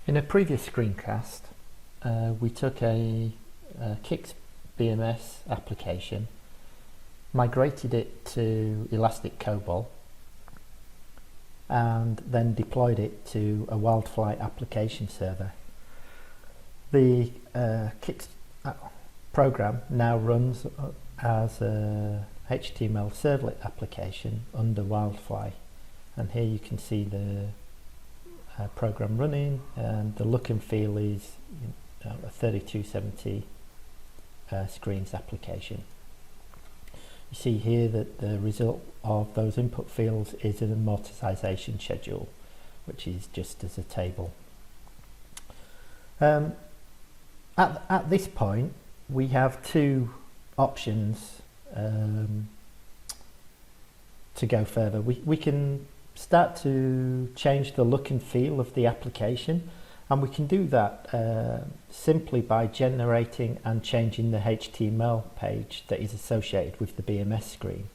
In a previous screencast, we took a CICS BMS application, migrated it to Elastic COBOL, and then deployed it to a Wildfly application server. The CICS program now runs as a HTML servlet application under Wildfly, and here you can see the program running, and the look and feel is a 3270 screens application. You see here that the result of those input fields is an amortization schedule, which is just as a table. At this point, we have two options to go further. We can start to change the look and feel of the application, and we can do that simply by generating and changing the HTML page that is associated with the BMS screen.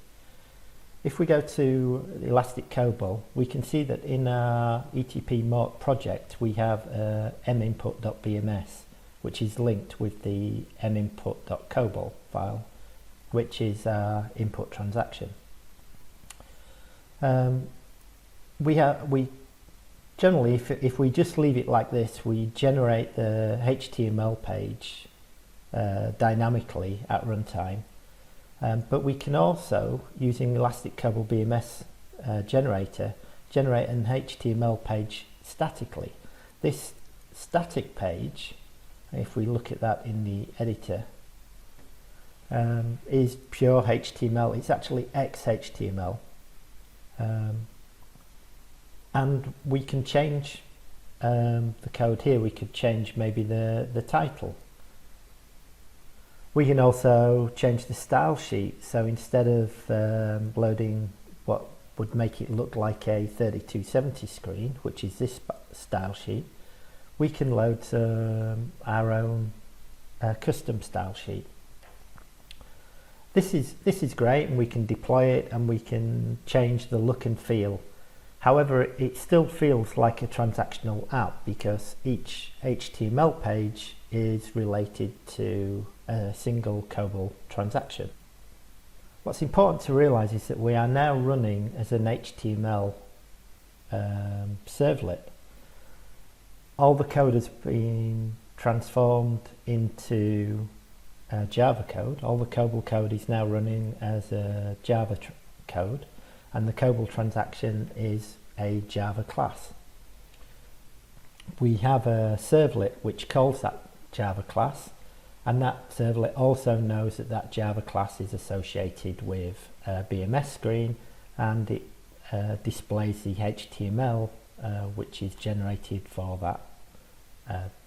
If we go to Elastic COBOL, we can see that in our ETP Mort project we have minput.bms, which is linked with the minput.cobol file, which is our input transaction. We generally, if we just leave it like this, we generate the HTML page dynamically at runtime, but we can also, using Elastic COBOL BMS generator, generate an HTML page statically. This static page, if we look at that in the editor, is pure HTML. It's actually XHTML. And we can change the code here. We could change maybe the title. We can also change the style sheet. So instead of loading what would make it look like a 3270 screen, which is this style sheet, we can load our own custom style sheet. This is great, and we can deploy it and we can change the look and feel. However, it still feels like a transactional app because each HTML page is related to a single COBOL transaction. What's important to realize is that we are now running as an HTML servlet. All the code has been transformed into Java code. All the COBOL code is now running as a Java code, and the COBOL transaction is a Java class. We have a servlet which calls that Java class, and that servlet also knows that that Java class is associated with a BMS screen, and it displays the HTML which is generated for that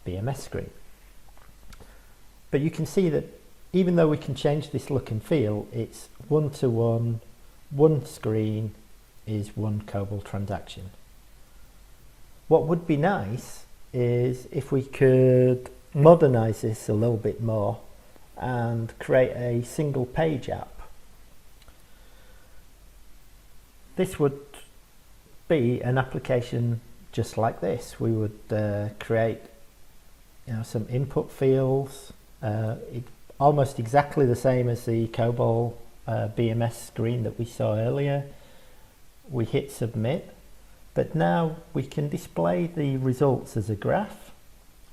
BMS screen. But you can see that even though we can change this look and feel, it's one-to-one, one screen is one COBOL transaction. What would be nice is if we could modernize this a little bit more and create a single page app. This would be an application just like this. We would create some input fields, almost exactly the same as the COBOL BMS screen that we saw earlier. We hit submit, but now we can display the results as a graph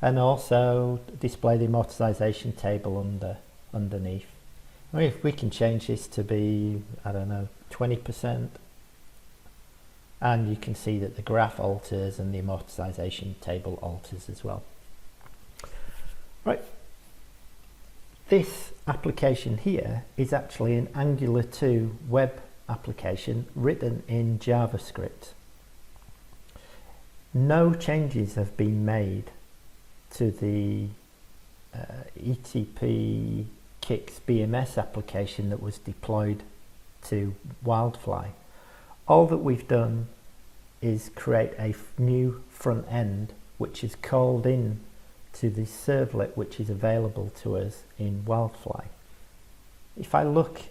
and also display the amortization table underneath. If we can change this to be, I don't know, 20%, and you can see that the graph alters and the amortization table alters as well. Right. This application here is actually an angular2 web application written in JavaScript. No changes have been made to the ETP CICS BMS application that was deployed to Wildfly. All that we've done is create a new front end which is called in to the servlet which is available to us in Wildfly. If I look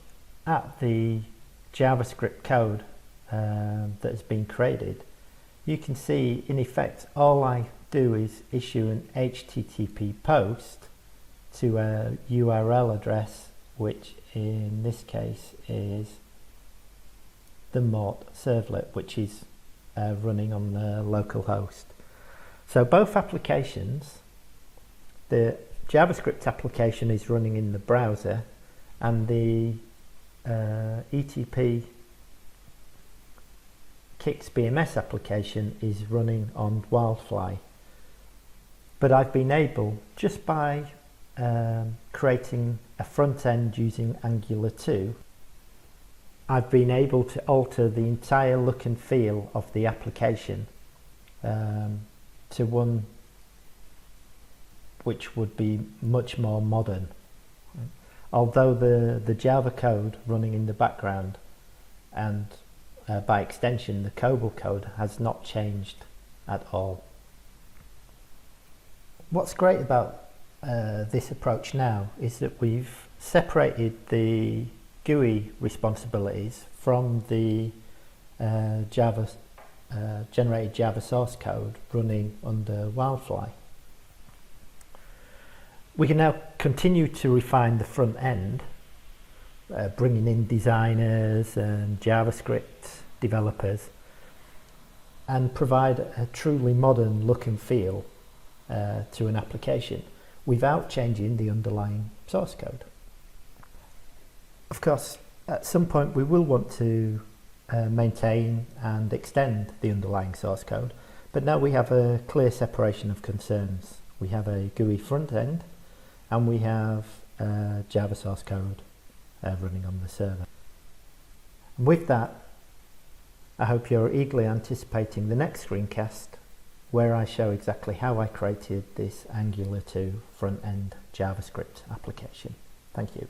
at the JavaScript code that has been created, you can see in effect all I do is issue an HTTP post to a URL address, which in this case is the Mort servlet, which is running on the local host. So both applications, the JavaScript application is running in the browser, and the ETP CICS BMS application is running on Wildfly. But I've been able, just by creating a front end using angular2, I've been able to alter the entire look and feel of the application to one which would be much more modern. Although the Java code running in the background, and by extension the COBOL code, has not changed at all. What's great about this approach now is that we've separated the GUI responsibilities from the generated Java source code running under Wildfly. We can now continue to refine the front end, bringing in designers and JavaScript developers, and provide a truly modern look and feel to an application without changing the underlying source code. Of course, at some point we will want to maintain and extend the underlying source code, but now we have a clear separation of concerns. We have a GUI front end, and we have Java source code running on the server. And with that, I hope you're eagerly anticipating the next screencast, where I show exactly how I created this angular2 front end JavaScript application. Thank you.